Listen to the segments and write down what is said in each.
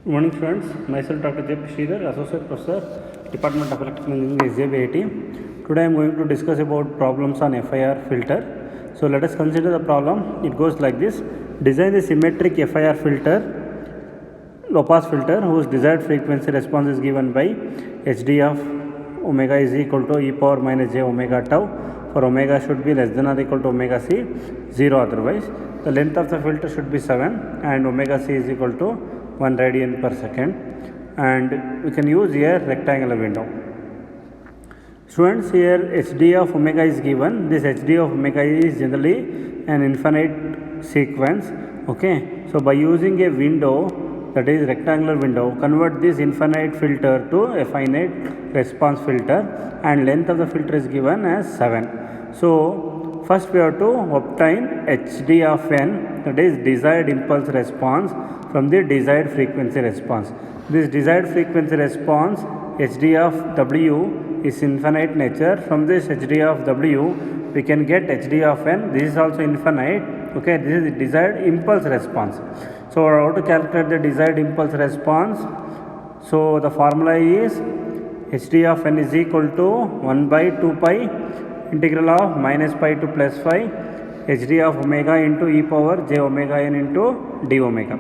Good morning friends, myself Dr. J. P. Sridhar, Associate Professor, Department of Electrical Engineering, SJBIT. Today I am going to discuss about problems on FIR filter. So let us consider the problem. It goes like this. Design a symmetric FIR filter, low pass filter whose desired frequency response is given by HD of omega is equal to e power minus j omega tau, for omega should be less than or equal to omega c, 0 otherwise. The length of the filter should be 7 and omega c is equal to 1 radian per second, and we can use here rectangular window. Students, here HD of omega is given. This HD of omega is generally an infinite sequence. Okay, so by using a window, that is rectangular window, convert this infinite filter to a finite response filter, and length of the filter is given as 7. So first we have to obtain HD of n, that is desired impulse response, from the desired frequency response. This desired frequency response HD of W is infinite nature. From this HD of W we can get HD of n. This is also infinite. Okay, this is the desired impulse response. So how to calculate the desired impulse response? So the formula is HD of n is equal to 1 by 2 pi integral of minus pi to plus phi HD of omega into e power j omega n into d omega.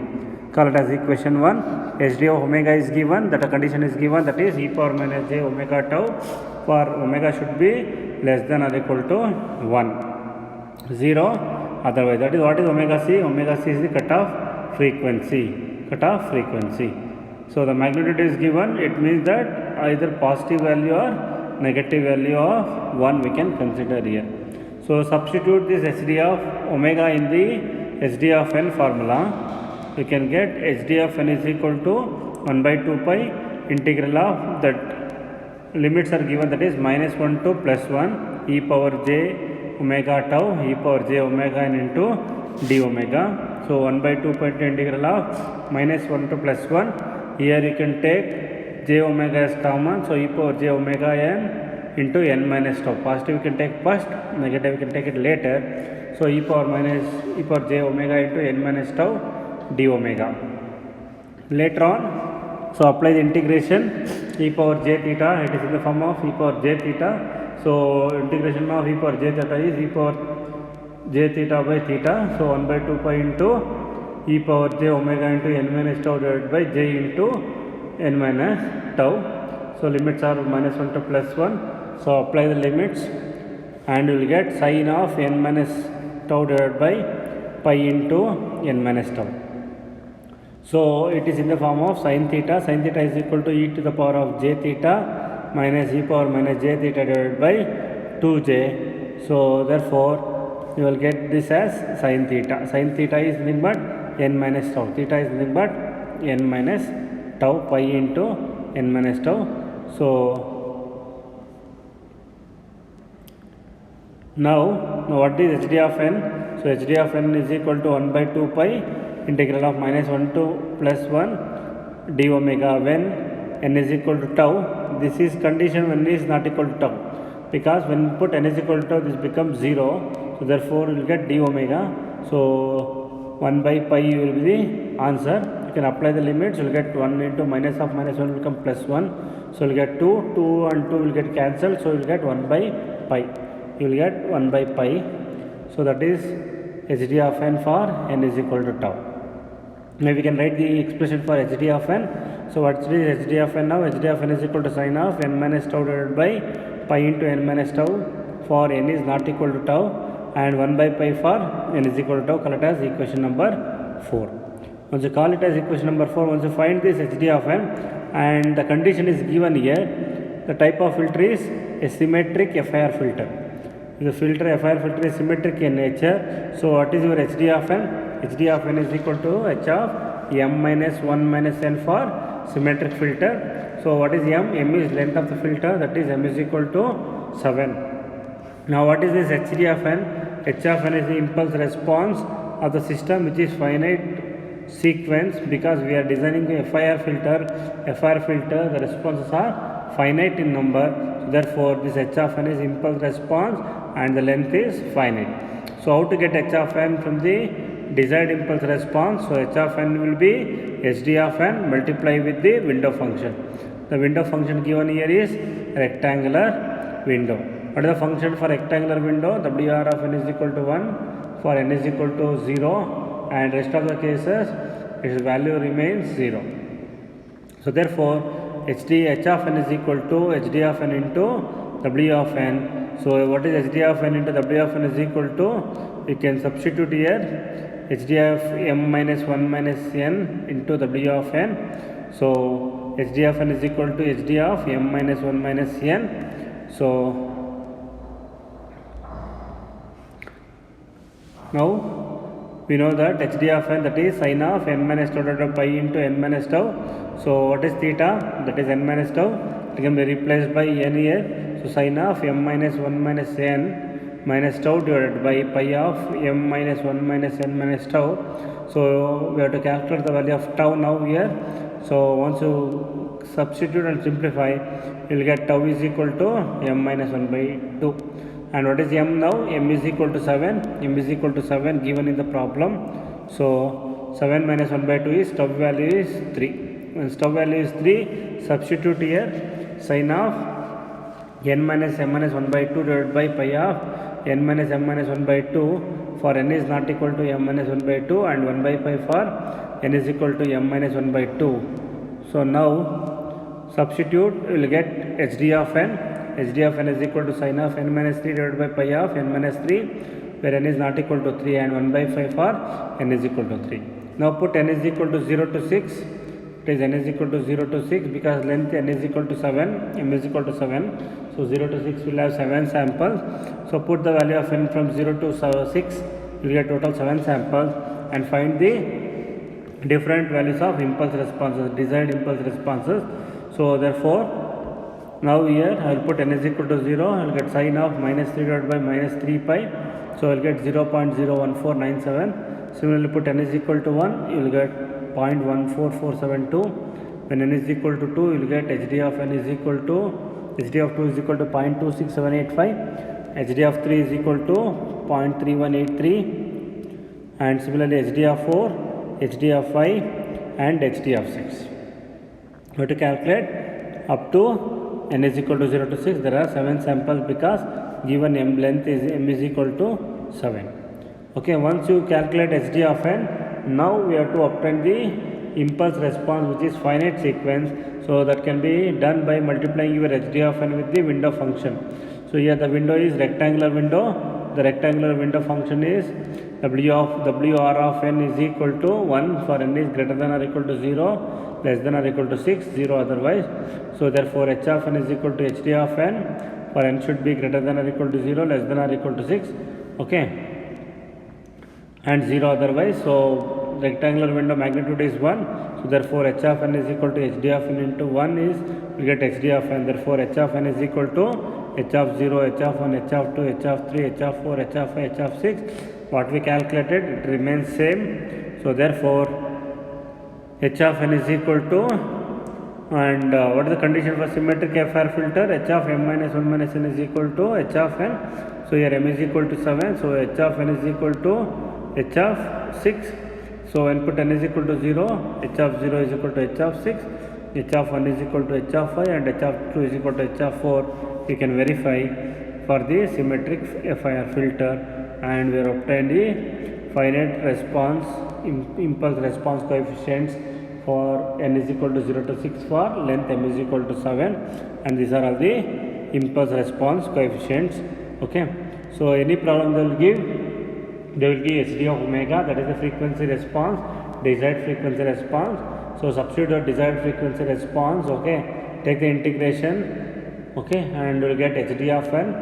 Call it as equation 1. HD of omega is given, that a condition is given, that is e power minus j omega tau, for omega should be less than or equal to 1, 0 otherwise. That is what is omega c? Omega c is the cutoff frequency. So the magnitude is given. It means that either positive value or negative value of 1 we can consider here. So substitute this HD of omega in the HD of n formula. We can get HD of n is equal to 1 by 2 pi integral of that limits are given, that is minus 1 to plus 1 e power j omega tau e power j omega n into d omega. So 1 by 2 pi integral of minus 1 to plus 1. Here you can take j omega as common, so e power j omega n into n minus tau. Positive you can take first, negative you can take it later. So e power j omega into n minus tau d omega. Later on, so apply the integration e power j theta, it is in the form of e power j theta. So integration of e power j theta is e power j theta by theta. So 1 by 2 pi into e power j omega into n minus tau divided by j into n minus tau. So limits are minus 1 to plus 1. So apply the limits and you will get sine of n minus tau divided by pi into n minus tau. So it is in the form of sin theta. Sin theta is equal to e to the power of j theta minus e power minus j theta divided by 2j. So therefore you will get this as sin theta. Sin theta is nothing but n minus tau. Theta is nothing but n minus tau, pi into n minus tau. So now what is HD of n? So HD of n is equal to 1 by 2 pi integral of minus 1 to plus 1 d omega when n is equal to tau. This is condition when n is not equal to tau, because when you put n is equal to tau, this becomes 0. So therefore you will get d omega. So 1 by pi will be the answer. You can apply the limits. You will get 1 into minus of minus 1 will become plus 1. So you will get 2 and 2 will get cancelled. So you will get 1 by pi. You will get 1 by pi. So that is HD of n for n is equal to tau. Now we can write the expression for HD of n. So what is HD of n now? HD of n is equal to sine of n minus tau divided by pi into n minus tau for n is not equal to tau, and 1 by pi for n is equal to tau. Call it as equation number 4. Once you call it as equation number 4, once you find this HD of n and the condition is given here, the type of filter is a symmetric FIR filter. The FIR filter is symmetric in nature. So what is your HD of n? HD of n is equal to h of m minus 1 minus n for symmetric filter. So what is m? M is length of the filter, that is m is equal to 7. Now what is this HD of n? H of n is the impulse response of the system, which is finite sequence, because we are designing a FIR filter. FIR filter, the responses are finite in number. So therefore this h of n is impulse response and the length is finite. So how to get h of n from the desired impulse response. So h of n will be hd of n multiply with the window function. The window function given here is rectangular window. What is the function for rectangular window? WR of n is equal to 1 for n is equal to 0, and rest of the cases its value remains 0. So therefore h of n is equal to hd of n into w of n. So what is hd of n into w of n is equal to, we can substitute here hd of m minus 1 minus n into w of n. So hd of n is equal to hd of m minus 1 minus n. So now we know that hd of n, that is sin of n minus tau divided by pi into n minus tau. So what is theta? That is n minus tau. It can be replaced by n here. So sin of m minus 1 minus n minus tau divided by pi of m minus 1 minus n minus tau. So we have to calculate the value of tau now here. So once you substitute and simplify, you will get tau is equal to m minus 1 by 2. And what is m now? M is equal to 7. M is equal to 7 given in the problem. So 7 minus 1 by 2 is tau value is 3. When tau value is 3, substitute here sin of n minus m minus 1 by 2 divided by pi of n minus m minus 1 by 2 for n is not equal to m minus 1 by 2, and 1 by pi for n is equal to m minus 1 by 2. So now substitute, you will get hd of n. hd of n is equal to sin of n minus 3 divided by pi of n minus 3, where n is not equal to 3, and 1 by 5 for n is equal to 3. Now put n is equal to 0 to 6. It is n is equal to 0 to 6 because length n is equal to 7, m is equal to 7. So 0 to 6 will have 7 samples. So put the value of n from 0 to 6, you will get total 7 samples, and find the different values of impulse responses, desired impulse responses. So therefore now here I will put n is equal to 0, I will get sin of minus 3 divided by minus 3 pi. So I will get 0.01497. Similarly put n is equal to 1, you will get 0.14472. When n is equal to 2, you will get hd of n is equal to, hd of 2 is equal to 0.26785, hd of 3 is equal to 0.3183, and similarly hd of 4, hd of 5, and hd of 6. We have to calculate up to n is equal to 0 to 6. There are 7 samples because given m length is m is equal to 7. Okay, once you calculate hd of n, now we have to obtain the impulse response, which is finite sequence. So that can be done by multiplying your hd of n with the window function. So here the window is rectangular window. The rectangular window function is wr of n is equal to 1 for n is greater than or equal to 0, less than or equal to 6, 0 otherwise. So therefore h of n is equal to hd of n for n should be greater than or equal to 0, less than or equal to 6, okay, and 0 otherwise. So rectangular window magnitude is 1. So therefore h of n is equal to hd of n into 1 is, we get hd of n. Therefore h of n is equal to h of 0, h of 1, h of 2, h of 3, h of 4, h of 5, h of 6. What we calculated, it remains same. So therefore h of n is equal to, and what is the condition for symmetric FIR filter? H of m minus 1 minus n is equal to h of n. So here m is equal to 7. So h of n is equal to h of 6. So when put n is equal to 0, h of 0 is equal to h of 6, h of 1 is equal to h of 5, and h of 2 is equal to h of 4. We can verify for the symmetric FIR filter, and we have obtained the finite response, impulse response coefficients for n is equal to 0 to 6 for length m is equal to 7, and these are all the impulse response coefficients. Okay, so any problem they will give hd of omega, that is the frequency response, desired frequency response. So substitute the desired frequency response, okay, take the integration, okay, and we will get hd of n.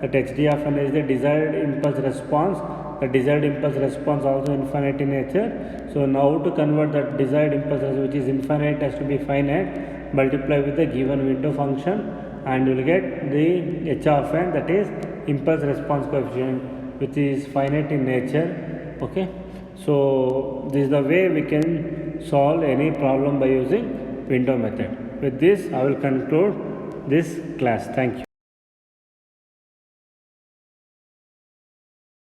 That hd of n is the desired impulse response. The desired impulse response also infinite in nature. So now to convert that desired impulse, which is infinite, has to be finite, multiply with the given window function, and you will get the h of n, that is impulse response coefficient, which is finite in nature. Okay, so this is the way we can solve any problem by using window method. With this I will conclude this class. Thank you.